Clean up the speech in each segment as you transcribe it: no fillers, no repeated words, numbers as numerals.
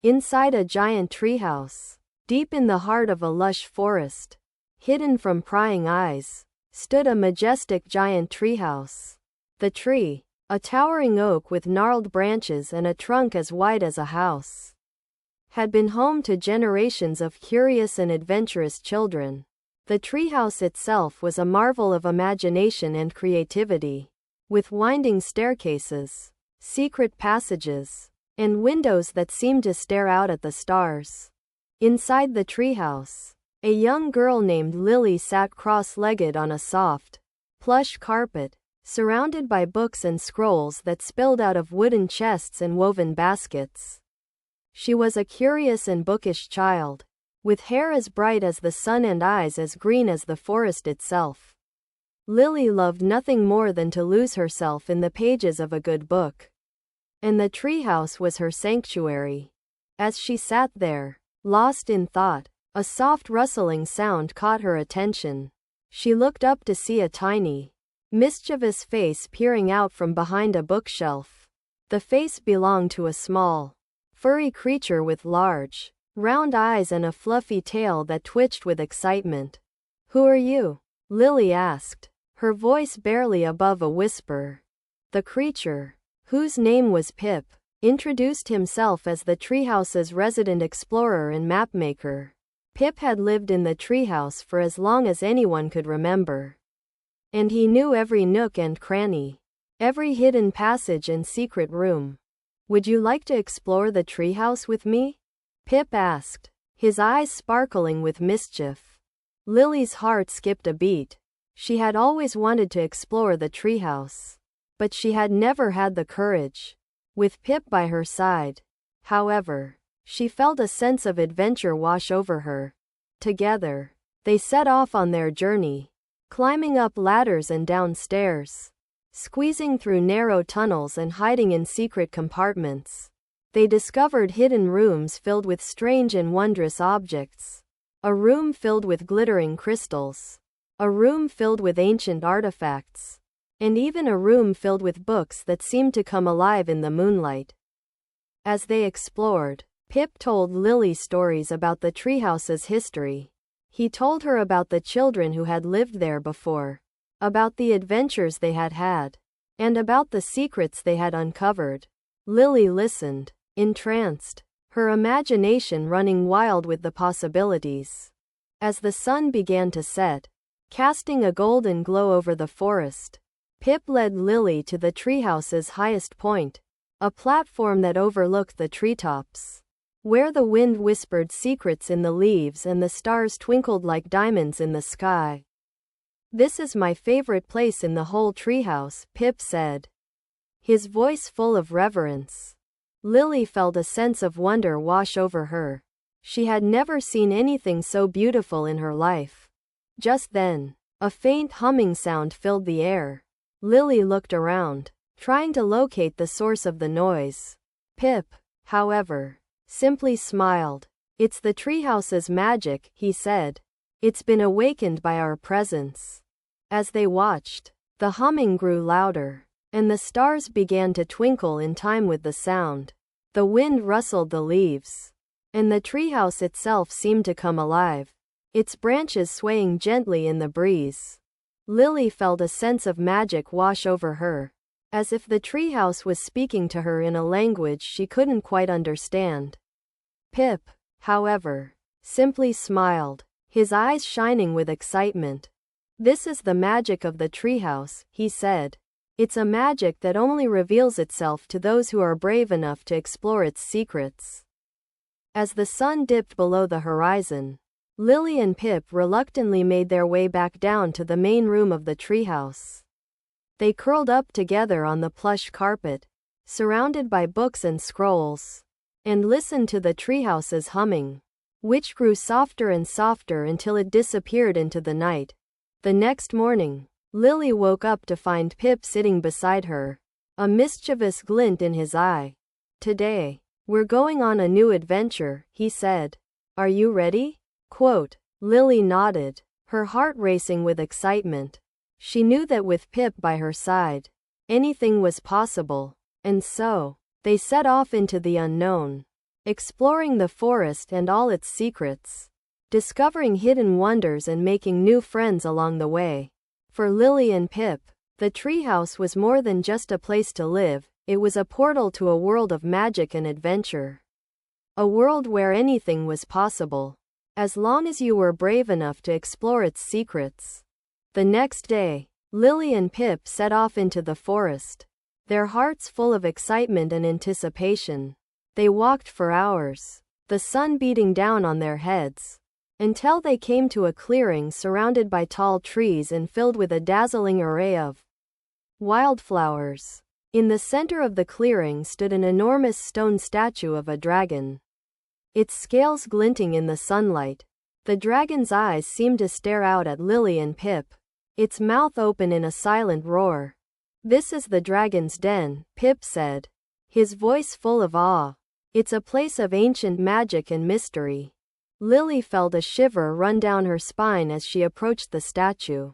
Inside a giant treehouse, deep in the heart of a lush forest, hidden from prying eyes, stood a majestic giant treehouse. The tree, a towering oak with gnarled branches and a trunk as wide as a house, had been home to generations of curious and adventurous children. The treehouse itself was a marvel of imagination and creativity, with winding staircases, secret passages, and windows that seemed to stare out at the stars. Inside the treehouse, a young girl named Lily sat cross-legged on a soft, plush carpet, surrounded by books and scrolls that spilled out of wooden chests and woven baskets. She was a curious and bookish child, with hair as bright as the sun and eyes as green as the forest itself. Lily loved nothing more than to lose herself in the pages of a good book. And the treehouse was her sanctuary. As she sat there, lost in thought, a soft rustling sound caught her attention. She looked up to see a tiny, mischievous face peering out from behind a bookshelf. The face belonged to a small, furry creature with large, round eyes and a fluffy tail that twitched with excitement. "Who are you?" Lily asked, her voice barely above a whisper. The creature, whose name was Pip, introduced himself as the treehouse's resident explorer and mapmaker. Pip had lived in the treehouse for as long as anyone could remember, and he knew every nook and cranny, every hidden passage and secret room. "Would you like to explore the treehouse with me?" Pip asked, his eyes sparkling with mischief. Lily's heart skipped a beat. She had always wanted to explore the treehouse, but she had never had the courage. With Pip by her side, however, she felt a sense of adventure wash over her. Together, they set off on their journey, climbing up ladders and down stairs, squeezing through narrow tunnels and hiding in secret compartments. They discovered hidden rooms filled with strange and wondrous objects. A room filled with glittering crystals. A room filled with ancient artifacts. And even a room filled with books that seemed to come alive in the moonlight. As they explored, Pip told Lily stories about the treehouse's history. He told her about the children who had lived there before, about the adventures they had had, and about the secrets they had uncovered. Lily listened, entranced, her imagination running wild with the possibilities. As the sun began to set, casting a golden glow over the forest, Pip led Lily to the treehouse's highest point, a platform that overlooked the treetops, where the wind whispered secrets in the leaves and the stars twinkled like diamonds in the sky. "This is my favorite place in the whole treehouse," Pip said, his voice full of reverence. Lily felt a sense of wonder wash over her. She had never seen anything so beautiful in her life. Just then, a faint humming sound filled the air. Lily looked around, trying to locate the source of the noise. Pip, however, simply smiled. "It's the treehouse's magic," he said. "It's been awakened by our presence." As they watched, the humming grew louder, and the stars began to twinkle in time with the sound. The wind rustled the leaves, and the treehouse itself seemed to come alive, its branches swaying gently in the breeze. Lily felt a sense of magic wash over her, as if the treehouse was speaking to her in a language she couldn't quite understand. Pip, however, simply smiled, his eyes shining with excitement. "This is the magic of the treehouse," he said. "It's a magic that only reveals itself to those who are brave enough to explore its secrets." As the sun dipped below the horizon, Lily and Pip reluctantly made their way back down to the main room of the treehouse. They curled up together on the plush carpet, surrounded by books and scrolls, and listened to the treehouse's humming, which grew softer and softer until it disappeared into the night. The next morning, Lily woke up to find Pip sitting beside her, a mischievous glint in his eye. "Today, we're going on a new adventure," he said. "Are you ready?" Lily nodded, her heart racing with excitement. She knew that with Pip by her side, anything was possible, and so, they set off into the unknown. exploring the forest and all its secrets, discovering hidden wonders and making new friends along the way. For Lily and Pip, the treehouse was more than just a place to live, it was a portal to a world of magic and adventure. A world where anything was possible, as long as you were brave enough to explore its secrets. The next day, Lily and Pip set off into the forest, their hearts full of excitement and anticipation. They walked for hours, the sun beating down on their heads, until they came to a clearing surrounded by tall trees and filled with a dazzling array of wildflowers. In the center of the clearing stood an enormous stone statue of a dragon, its scales glinting in the sunlight. The dragon's eyes seemed to stare out at Lily and Pip, its mouth open in a silent roar. "This is the dragon's den," Pip said, his voice full of awe. "It's a place of ancient magic and mystery." Lily felt a shiver run down her spine as she approached the statue.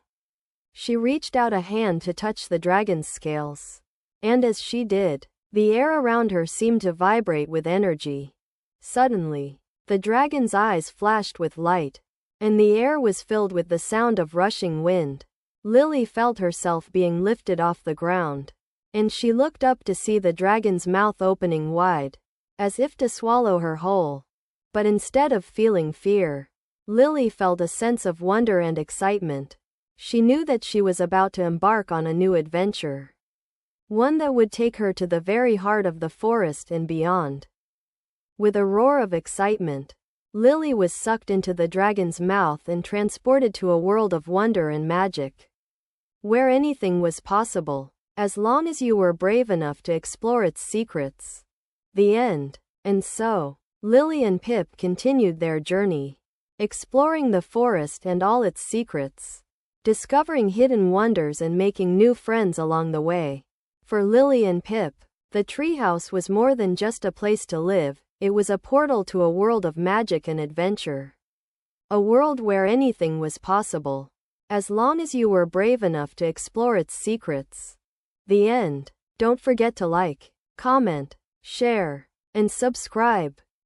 She reached out a hand to touch the dragon's scales, and as she did, the air around her seemed to vibrate with energy. Suddenly, the dragon's eyes flashed with light, and the air was filled with the sound of rushing wind. Lily felt herself being lifted off the ground, and she looked up to see the dragon's mouth opening wide, as if to swallow her whole. But instead of feeling fear, Lily felt a sense of wonder and excitement. She knew that she was about to embark on a new adventure, one that would take her to the very heart of the forest and beyond. With a roar of excitement, Lily was sucked into the dragon's mouth and transported to a world of wonder and magic, where anything was possible, as long as you were brave enough to explore its secrets. The end. And so, Lily and Pip continued their journey, exploring the forest and all its secrets, discovering hidden wonders and making new friends along the way. For Lily and Pip, the treehouse was more than just a place to live, it was a portal to a world of magic and adventure. A world where anything was possible, as long as you were brave enough to explore its secrets. The end. Don't forget to like, comment, share, and subscribe.